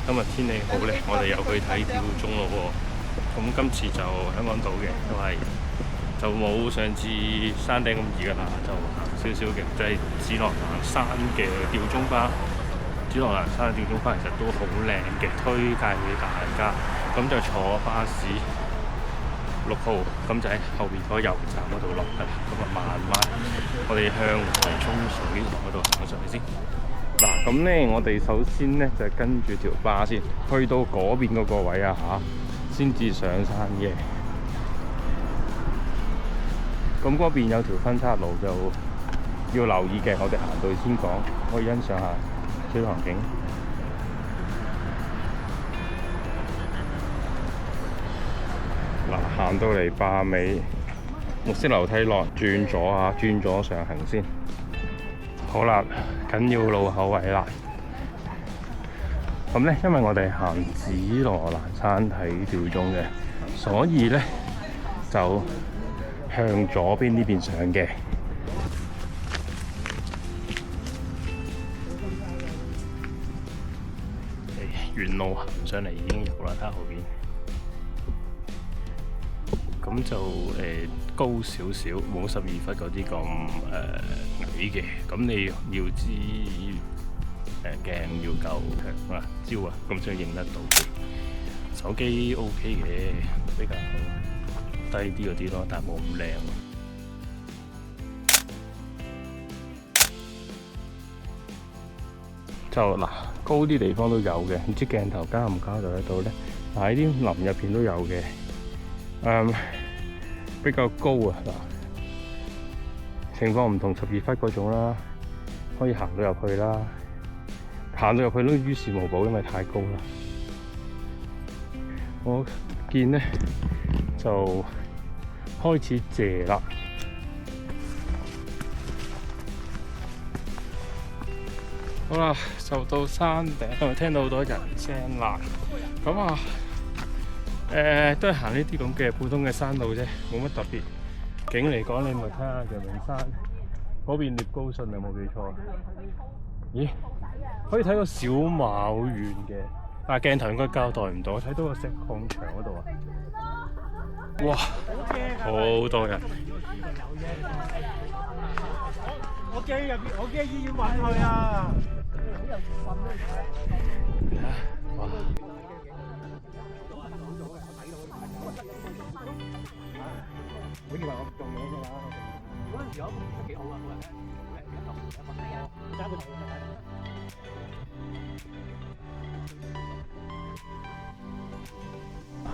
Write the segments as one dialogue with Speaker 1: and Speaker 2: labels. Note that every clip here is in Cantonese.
Speaker 1: 今日天氣好咧，我哋又去睇吊鐘咯喎。咁今次就香港島嘅，因為就冇上次山頂咁易㗎啦，就行少少嘅，就係紫羅蘭山嘅吊鐘巴。紫羅蘭山嘅吊鐘巴其實都好靚嘅，推介俾大家。咁就坐巴士6號，咁就喺後邊嗰個油站嗰度落㗎啦。咁啊慢慢，我哋向葵涌水塘嗰度行上去先。嗱，咁咧我哋首先咧就跟住條巴先，去到嗰邊嗰個位啊嚇，先至上山嘅。咁嗰邊有條分岔路就要留意嘅，我哋行到去先講，可以欣賞下水塘景。嗱，行到嚟壩尾，綠色樓梯落，轉左啊，轉左上行先。好啦，緊要路口位啦。咁咧，因為我哋行紫羅蘭山睇吊鐘嘅，所以咧就向左邊呢邊上嘅。沿路行上嚟已經有啦，睇下後邊。咁就高少少，冇12忽嗰啲咁矮嘅。咁你要支鏡要夠強啊，焦啊，咁先影得到嘅。手機 OK 嘅，比較低啲嗰啲咯，但係冇咁靚。就嗱，高啲地方都有嘅，唔知鏡頭加唔加到得到咧？但喺啲林入邊都有嘅。比較高啊嗱，情況唔同12忽嗰種啦，可以行到入去啦，行到入去都於事無補，因為太高啦。我見咧就開始謝啦。好啦，就到山頂，因為聽到好多人聲啦。咁啊〜都係行呢啲咁嘅普通嘅山路啫，冇乜特別。景嚟講，你咪睇下陽明山嗰邊聶高信，有冇記錯？咦，可以睇到小馬好遠嘅，但係鏡頭應該交代唔到。我睇到個石礦場嗰度啊，哇，好多人。
Speaker 2: 我驚入邊，我驚醫院揾佢啊！
Speaker 1: 哇！
Speaker 2: 我以為我做嘢㗎啦，嗰陣時我都幾好啊，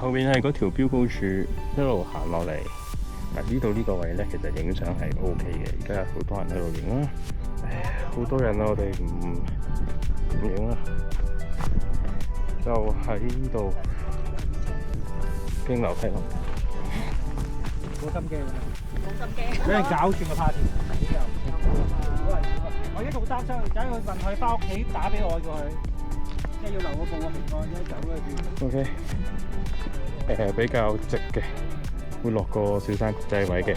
Speaker 1: 後面係嗰條標高柱，一路行落嚟。嗱，呢度呢個位咧，其實影相係 OK 嘅。而家有好多人喺度影啦，好多人啊！我哋唔影啦，就喺呢度經樓梯咯。
Speaker 2: 冇心機㗎，冇心機，俾人搞轉個 party。我而家好擔心，等佢問佢翻屋企打俾我過去，即係要留個報個平安，一走咧轉。
Speaker 1: OK，比較直嘅，會落個小山仔位嘅。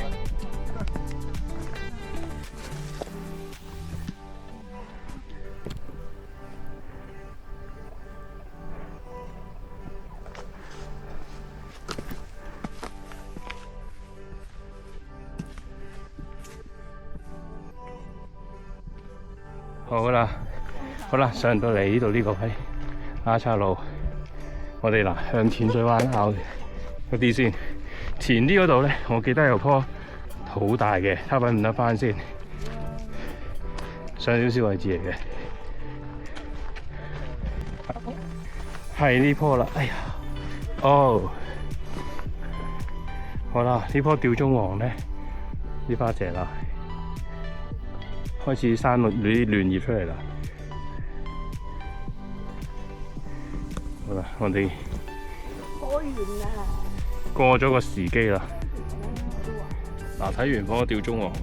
Speaker 1: 好啦，上到嚟呢度呢個位亞岔路，我哋嗱向淺水灣口嗰啲先。前啲嗰度咧，我記得有棵好大嘅，睇下搵唔得翻先。上少少位置嚟嘅，係呢棵啦。哎呀，哦，好啦，呢棵吊鐘王咧，呢花謝啦。開始生啲嫩葉出嚟啦。好啦，我哋
Speaker 3: 開完啦，
Speaker 1: 過咗個時機啦。嗱，睇完嗰個吊鐘王，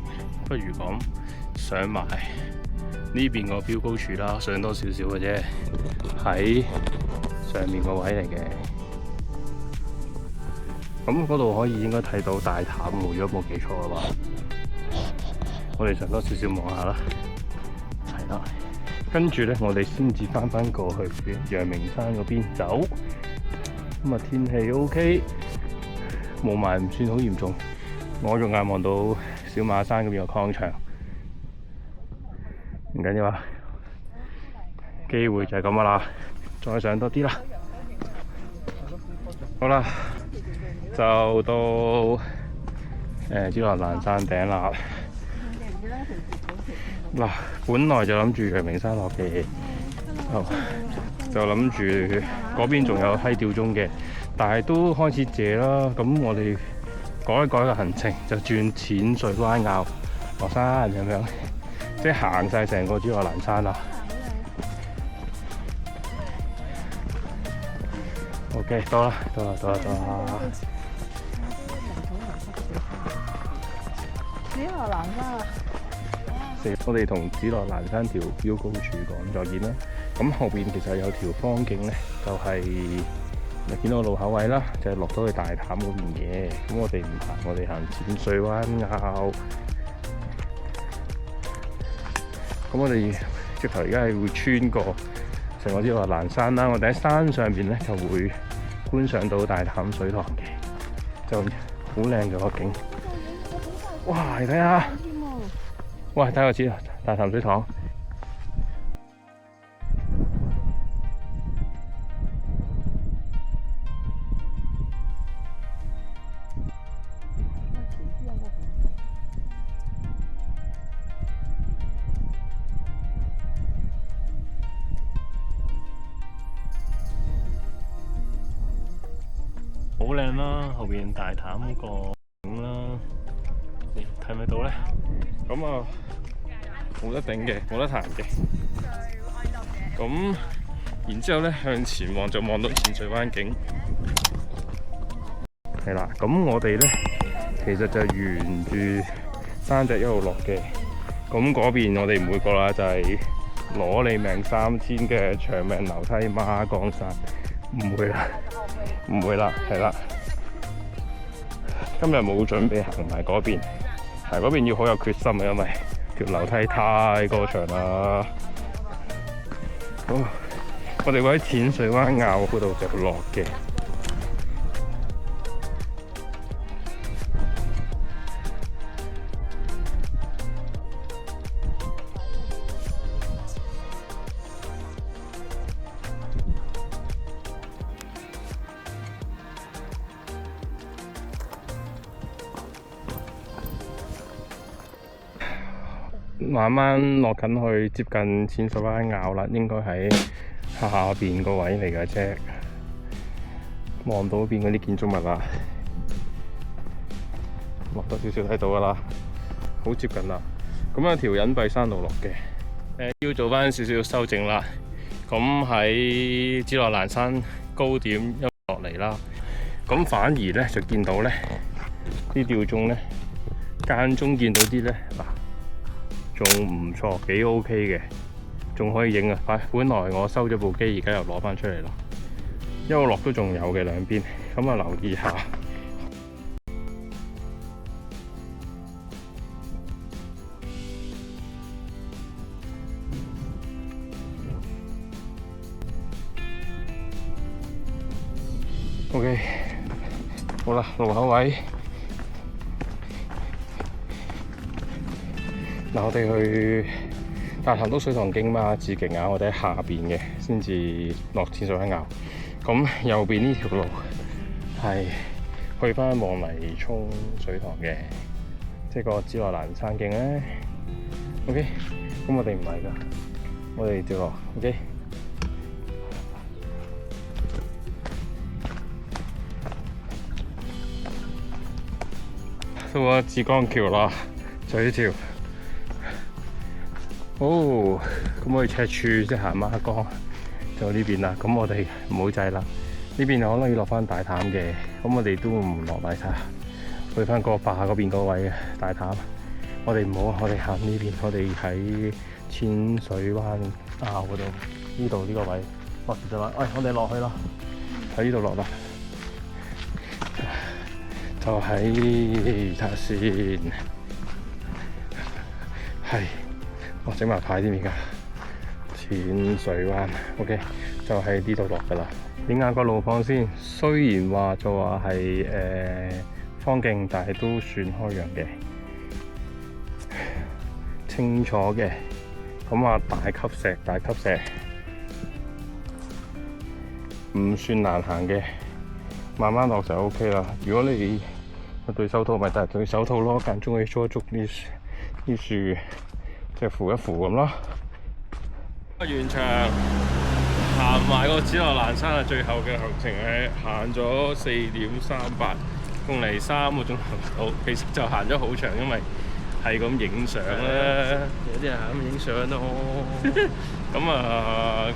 Speaker 1: 不如講上埋呢邊個標高柱啦，上多少少嘅啫，喺上面個位嚟嘅。咁嗰度可以應該睇到大潭喎，如果冇記錯嘅話。我哋上多少少望下啦，係啦。跟住咧，我哋先至翻過去陽明山嗰邊走。咁啊，天氣 OK， 霧霾唔算好嚴重。我仲眼望到小馬山嗰邊個礦場，唔緊要啊，機會就係咁啦，再上多啲啦。好啦，就到紫羅蘭山頂啦。嗱，本來就諗住陽明山落嘅，就諗住嗰邊仲有閪吊鐘嘅，但係都開始謝啦。咁我哋改一改個行程，就轉淺水灣坳落山咁樣，即係行晒成個紫羅蘭山啦。OK， 到啦。
Speaker 3: 紫羅蘭山啊！
Speaker 1: 我哋同紫羅蘭山條標高柱講再見啦。咁後邊其實有條方徑咧，就係見到個路口位啦，就係落到去大潭嗰邊嘅。咁我哋唔行，我哋行淺水灣坳。咁我哋直頭而家係會穿過成個紫羅蘭山啦。我哋喺山上邊咧就會觀賞到大潭水塘嘅，就好靚嘅個景。哇！你睇下，哇！睇個字大潭水塘。好靚啦，後邊大潭個景啦，你睇唔睇到咧？咁啊，冇得頂嘅，冇得彈嘅。咁然之後咧，向前望就望到淺水灣景。係啦，咁我哋咧其實就沿住山脊一路落嘅。咁嗰邊我哋唔會過啦，就係攞你命3000嘅長命樓梯孖崗山，唔會啦，係啦。今日冇準備行埋嗰邊，係嗰邊要好有決心啊，因為條樓梯太過長啦。好，我哋會喺淺水灣坳嗰度就落嘅。慢慢落緊去，接近淺水灣坳啦，應該喺下邊個位嚟嘅啫。望到邊嗰啲建築物啦，落多少少睇到噶啦，好接近啦。咁有條隱蔽山路落嘅，要做翻少少修正啦。咁喺紫羅蘭山高點一落嚟啦，咁反而咧就見到咧啲吊鐘咧，間中見到啲咧嗱。仲唔錯，幾 OK 嘅，仲可以影啊！本來我收咗部機，而家又攞翻出嚟啦。一路落都仲有嘅兩邊，咁啊留意下。OK， 好啦，路口位。嗱，我哋去大潭篤水塘徑嘛，致敬啊！我哋喺下邊嘅，先至落淺水灣坳。咁右邊呢條路係去翻黃泥涌水塘嘅，即係個紫羅蘭山徑咧。OK， 咁我哋唔係㗎，我哋直落。OK， 到咗紫江橋啦，就呢條。哦，咁我哋赤柱即係行孖崗就呢邊啦。咁我哋唔好滯啦，呢邊可能要落翻大潭嘅。咁我哋都唔落大潭，去翻個壩嗰邊嗰位嘅大潭。我哋唔好，我哋行呢邊。我哋喺淺水灣坳嗰度，呢度呢個位落就話，喂，我哋落去啦，喺呢度落啦。就喺睇下先，係。我整埋牌添而家，黐淺水灣 ，OK， 就喺呢度落㗎啦。影下個路況先，雖然話就話係荒徑，但係都算開揚嘅，清楚嘅。咁啊，大級石，唔算難行嘅，慢慢落就 OK 啦。如果你對手套咪戴對手套咯，間中去捉一捉啲樹，即係扶一扶咁咯。完場行埋個紫羅蘭山啊！最後嘅行程係行咗4.38公里，3個鐘頭到。其實就行咗好長，因為係咁影相啦，有啲人係咁影相咯。咁啊，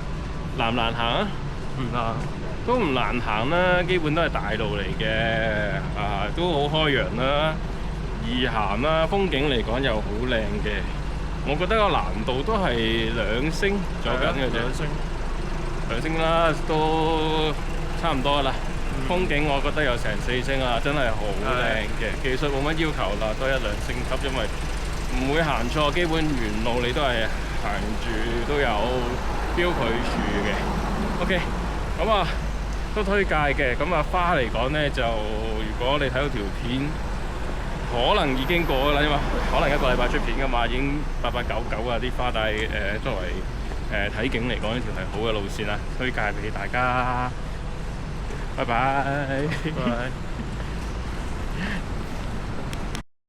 Speaker 1: 難唔難行啊？唔難，都唔難行啦。基本都係大路嚟嘅，都好開揚啦，易行啦，風景嚟講又好靚嘅。我覺得個難度都係2星左緊嘅啫，2星啦，都差唔多啦。風景我覺得有成4星啦，真係好靚嘅。技術冇乜要求啦，都1、2星級，因為唔會行錯，基本沿路你都係行住都有標距柱嘅。OK， 咁啊都推介嘅。咁啊花嚟講呢，就如果你睇到條片，可能已經過啦，因為可能1個禮拜出片㗎嘛，已經8899啊啲花，但係作為睇景嚟講，呢條係好嘅路線啦，推介俾大家。拜拜。